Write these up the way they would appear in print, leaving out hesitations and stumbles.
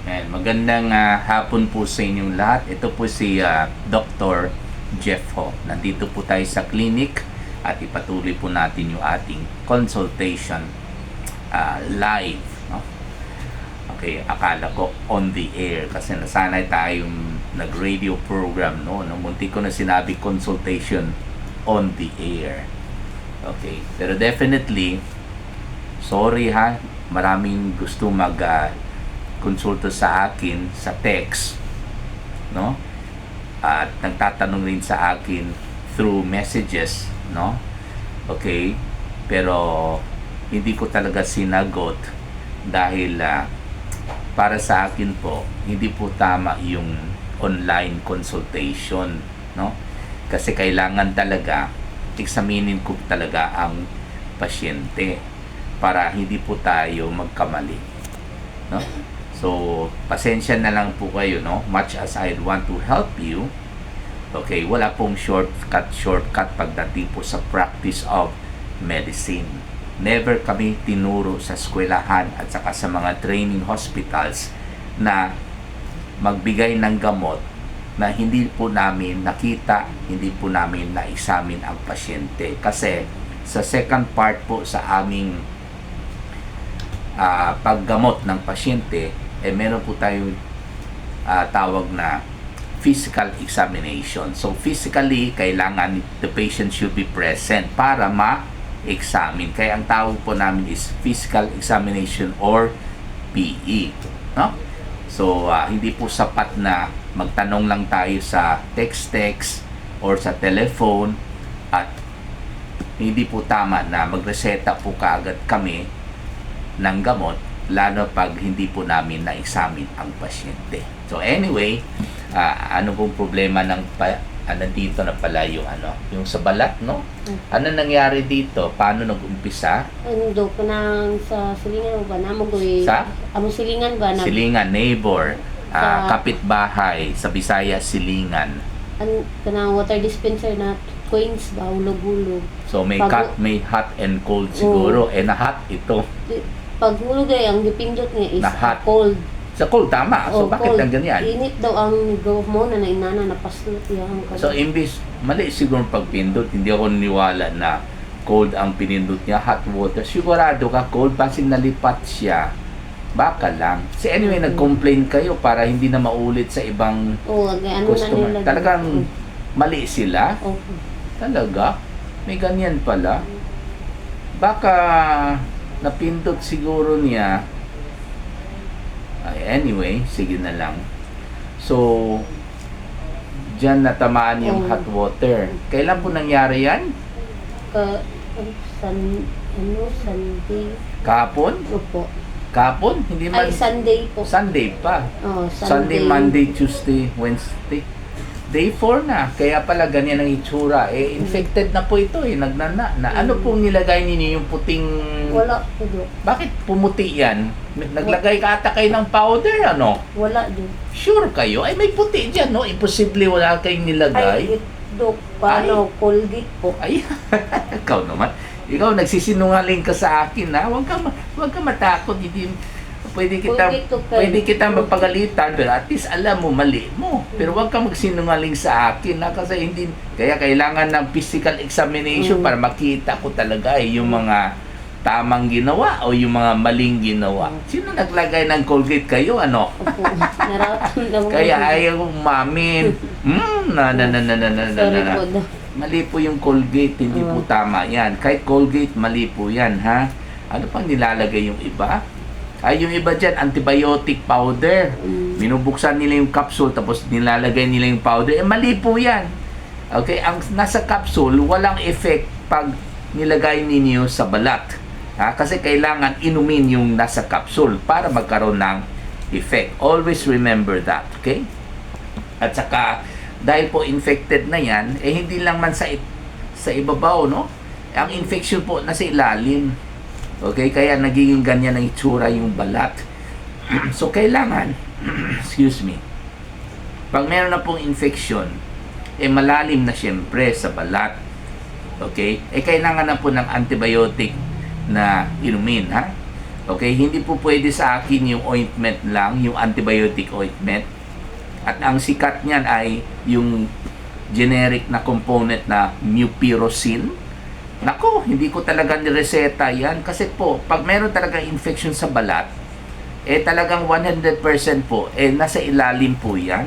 Ayan, magandang hapon po sa inyong lahat. Ito po si Dr. Jeff Ho. Nandito po tayo sa clinic at ipatuloy po natin yung ating consultation live. No? Okay, akala ko on the air kasi nasanay tayong nag-radio program. No? Munti ko na sinabi consultation on the air. Okay, pero definitely, sorry ha, maraming gusto konsulta sa akin sa text, no? At nagtatanong rin sa akin through messages, no? Okay? Pero hindi ko talaga sinagot dahil para sa akin po, hindi po tama yung online consultation, no? Kasi kailangan talaga examinin ko talaga ang pasyente para hindi po tayo magkamali, no? So, pasensya na lang po kayo, no? Much as I'd want to help you, okay, wala pong shortcut pagdating po sa practice of medicine. Never kami tinuro sa eskwelahan at saka sa mga training hospitals na magbigay ng gamot na hindi po namin nakita, hindi po namin na-examine ang pasyente. Kasi sa second part po sa aming paggamot ng pasyente, meron po tayong tawag na physical examination. So physically, kailangan the patient should be present para ma-examine. Kaya ang tawag po namin is physical examination or PE. No? So hindi po sapat na magtanong lang tayo sa text or sa telephone at hindi po tama na magreseta po kaagad kami ng gamot, lalo pag hindi po namin na-examine ang pasyente. So anyway, ano pong problema ng dito na pala yung yung sa balat, no? Ano nangyari dito? Paano nag-umpisa? Ano ko nang sa silingan ba na magoy? Sa? Amo silingan ba na? Silingan, neighbor, kapitbahay, sa Bisaya, silingan. Kanang water dispenser na coins ba, ulog-ulog. So may hot and cold siguro. Na hot ito. Paghulog ay ang gipindot niya is Na-hot. cold. Sa cold, tama. So bakit cold. ang ganyan? Init daw ang go mo na inana napaslot yang. So imbis, mali siguro pagpindot, hindi ako niniwala na cold ang pinindot niya, hot water. Sigurado ka cold, pasing nalipat siya. Baka lang. So anyway, nag-complain kayo para hindi na maulit sa ibang customer. Talagang mali sila? Talaga? May ganyan pala? Baka napindot siguro niya. Anyway, sige na lang. So, dyan natamaan yung hot water. Kailan po nangyari yan? Sunday. Kahapon? Opo. Kahapon? Hindi man. Ay, Sunday po. Sunday pa. Sunday. Monday, Tuesday, Wednesday. Day 4 na. Kaya pala ganyan ang itsura. Infected na po ito nagnana. Ano pong nilagay ninyo yung puting... Wala po do. Bakit pumuti yan? Naglagay ka ata kayo ng powder, ano? Wala do. Sure kayo? Ay, may puti dyan, no? Imposible wala kayong nilagay. Ay, do. Paano? Colgate po. Ay, ikaw naman. Ikaw, nagsisinungaling ka sa akin, ha? Huwag ka matakot. Hindi, pwede kita mapagalitan, pero at least alam mo, mali mo. Pero huwag kang magsinungaling sa akin, ha? Kasi hindi, kaya kailangan ng physical examination para makita ko talaga yung mga tamang ginawa o yung mga maling ginawa. Sino naglagay ng Colgate kayo, ano? Kaya ayaw umamin. Mali po yung Colgate, hindi po tama yan. Kahit Colgate, mali po yan, ha? Ano pang nilalagay yung iba? Yung iba dyan, antibiotic powder. Binubuksan nila yung capsule, tapos nilalagay nila yung powder. Mali po yan. Okay, ang nasa capsule, walang effect pag nilagay ninyo sa balat. Kasi kailangan inumin yung nasa capsule para magkaroon ng effect. Always remember that, okay? At saka, dahil po infected na yan, hindi lang man sa ibabaw, no? Ang infection po nasa ilalim. Okay, kaya nagiging ganyan ang itsura yung balat. So, kailangan, excuse me, pag meron na pong infection, malalim na siyempre sa balat. Okay? Kailangan na po ng antibiotic na inumin, ha? Okay, hindi po pwede sa akin yung ointment lang, yung antibiotic ointment. At ang sikat niyan ay yung generic na component na mupirocin. Nako, hindi ko talaga nireseta yan. Kasi po, pag meron talaga infection sa balat, talagang 100% po, nasa ilalim po yan.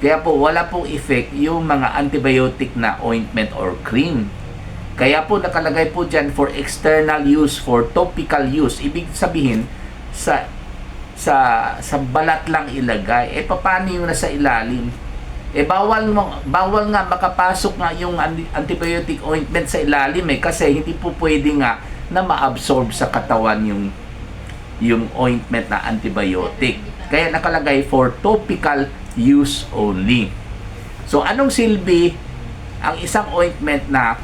Kaya po, wala pong effect yung mga antibiotic na ointment or cream. Kaya po nakalagay po dyan for external use, for topical use. Ibig sabihin, sa balat lang ilagay. Paano yung nasa ilalim? Bawal nga makapasok nga yung antibiotic ointment sa ilalim kasi hindi po pwede nga na ma-absorb sa katawan yung ointment na antibiotic. Kaya nakalagay for topical use only. So, anong silbi ang isang ointment na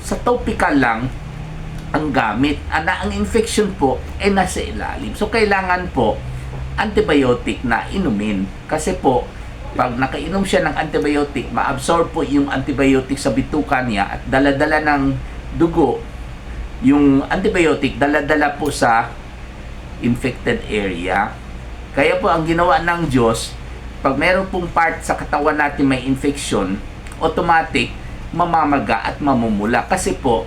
sa topical lang ang gamit? Ang infection po ay nasa ilalim. So, kailangan po antibiotic na inumin. Kasi po, pag nakainom siya ng antibiotic, ma-absorb po yung antibiotic sa bituka niya at dala-dala ng dugo. Yung antibiotic, dala-dala po sa infected area. Kaya po, ang ginawa ng Diyos, pag meron pong part sa katawan natin may infection, automatic, mamamaga at mamumula. Kasi po,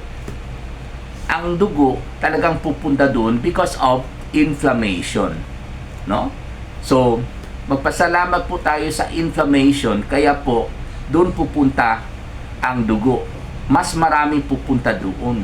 ang dugo talagang pupunta doon because of inflammation. No? So, magpasalamat po tayo sa inflammation, kaya po, doon pupunta ang dugo. Mas marami pupunta doon.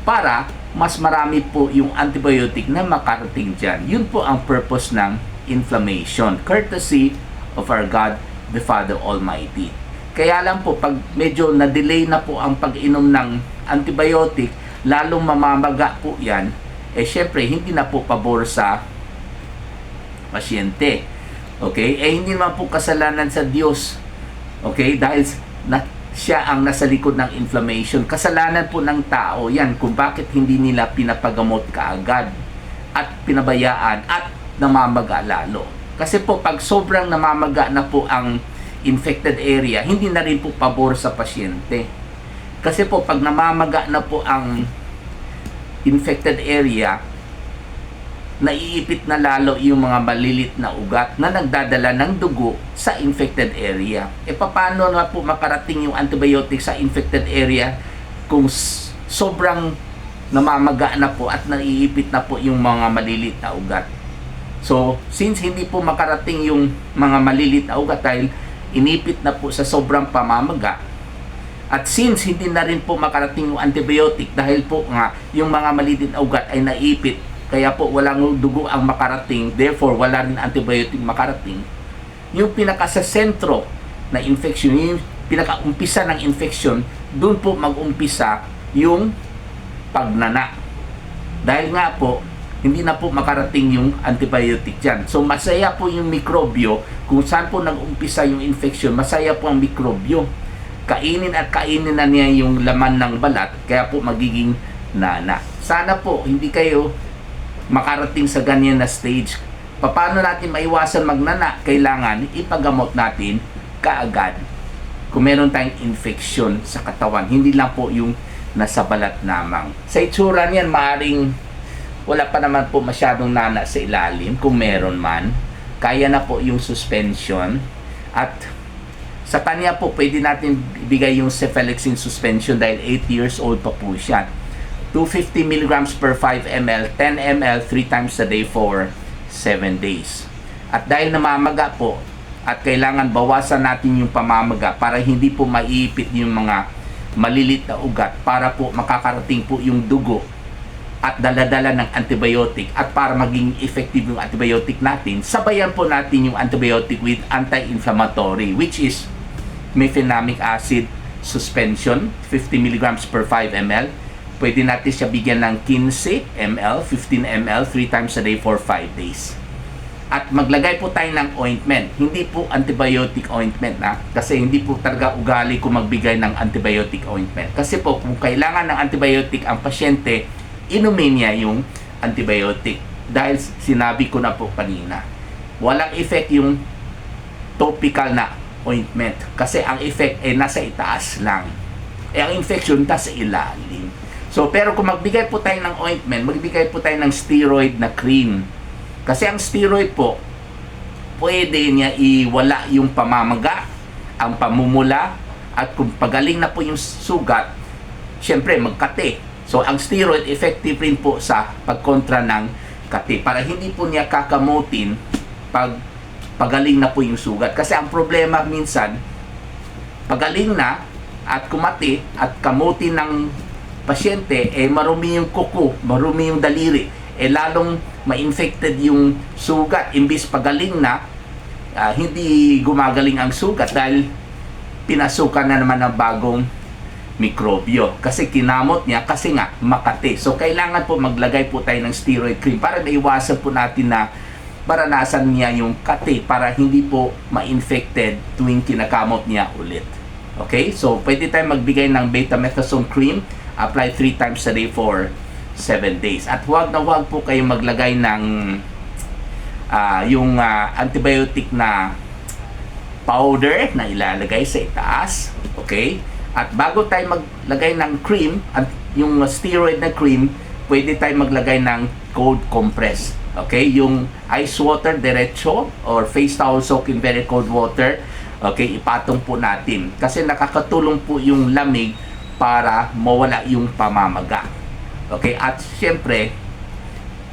Para, mas marami po yung antibiotic na makarating dyan. Yun po ang purpose ng inflammation. Courtesy of our God, the Father Almighty. Kaya lang po, pag medyo na-delay na po ang pag-inom ng antibiotic, lalong mamamaga po yan, syempre, hindi na po pabor sa pasyente. Okay? Hindi naman po kasalanan sa Diyos. Okay? Dahil siya ang nasa likod ng inflammation. Kasalanan po ng tao yan kung bakit hindi nila pinapagamot kaagad at pinabayaan at namamaga lalo. Kasi po, pag sobrang namamaga na po ang infected area, hindi na rin po pabor sa pasyente. Kasi po, pag namamaga na po ang infected area, naiipit na lalo yung mga malilit na ugat na nagdadala ng dugo sa infected area. Paano na po makarating yung antibiotic sa infected area kung sobrang namamaga na po at naiipit na po yung mga malilit na ugat? So, since hindi po makarating yung mga malilit na ugat dahil inipit na po sa sobrang pamamaga, at since hindi na rin po makarating yung antibiotic dahil po nga yung mga malilit na ugat ay naipit, kaya po walang dugo ang makarating, therefore wala rin antibiotic makarating, yung pinaka sa sentro na infection, yung pinaka-umpisa ng infection, doon po mag-umpisa yung pagnana. Dahil nga po, hindi na po makarating yung antibiotic dyan. So, masaya po yung mikrobyo. Kung saan po nag-umpisa yung infection, masaya po ang mikrobyo. Kainin at kainin na niya yung laman ng balat, kaya po magiging nana. Sana po, hindi kayo makarating sa ganyan na stage. Paano natin maiwasan magnana? Kailangan ipagamot natin kaagad. Kung meron tayong infection sa katawan, hindi lang po yung nasa balat lamang. Sa itsura niyan, maaring wala pa naman po masyadong nana sa ilalim. Kung meron man, kaya na po yung suspension. At sa kanya po, pwede natin ibigay yung cephalexin suspension dahil 8 years old pa po siya. 250 mg per 5 ml, 10 ml 3 times a day for 7 days. At dahil namamaga po, at kailangan bawasan natin yung pamamaga para hindi po maiipit yung mga malilit na ugat, para po makakarating po yung dugo at daladala ng antibiotic, at para maging effective yung antibiotic natin, sabayan po natin yung antibiotic with anti-inflammatory, which is mefenamic acid suspension, 50 mg per 5 ml. Pwede natin siya bigyan ng 15 ml, 15 ml, 3 times a day for 5 days. At maglagay po tayo ng ointment. Hindi po antibiotic ointment kasi hindi po talaga ugali ko magbigay ng antibiotic ointment. Kasi po, kung kailangan ng antibiotic ang pasyente, inumin niya yung antibiotic. Dahil sinabi ko na po kanina, walang effect yung topical na ointment. Kasi ang effect ay nasa itaas lang. Ang infection nasa ilalim. So, pero kung magbigay po tayo ng ointment, magbigay po tayo ng steroid na cream. Kasi ang steroid po, pwede niya iwala yung pamamaga, ang pamumula, at kung pagaling na po yung sugat, syempre magkate. So, ang steroid effective rin po sa pagkontra ng kate para hindi po niya kakamutin pag pagaling na po yung sugat. Kasi ang problema minsan, pagaling na at kumati at kamuti ng pasyente, marumi yung kuko, marumi yung daliri, lalong ma-infected yung sugat. Imbis pagaling na, hindi gumagaling ang sugat dahil pinasukan na naman ng bagong mikrobyo. Kasi kinamot niya, kasi nga makati. So, kailangan po maglagay po tayo ng steroid cream para naiwasan po natin na maranasan niya yung kati para hindi po ma-infected tuwing kinakamot niya ulit. Okay? So, pwede tayo magbigay ng betamethasone cream, apply 3 times a day for 7 days. At huwag na huwag po kayo maglagay ng yung antibiotic na powder na ilalagay sa itaas. Okay? At bago tayo maglagay ng cream, at yung steroid na cream, pwede tayo maglagay ng cold compress. Okay? Yung ice water diretso or face towel soak in very cold water. Okay? Ipatong po natin. Kasi nakakatulong po yung lamig para mawala yung pamamaga. Okay? At syempre,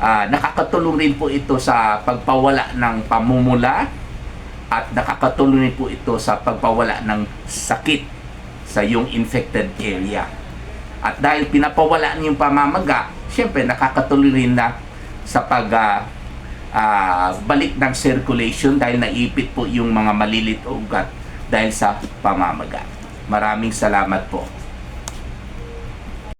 nakakatulong rin po ito sa pagpawala ng pamumula at nakakatulong rin po ito sa pagpawala ng sakit sa yung infected area. At dahil pinapawala yung pamamaga, syempre nakakatuloy rin na sa balik ng circulation dahil naipit po yung mga malilit ugat dahil sa pamamaga. Maraming salamat po.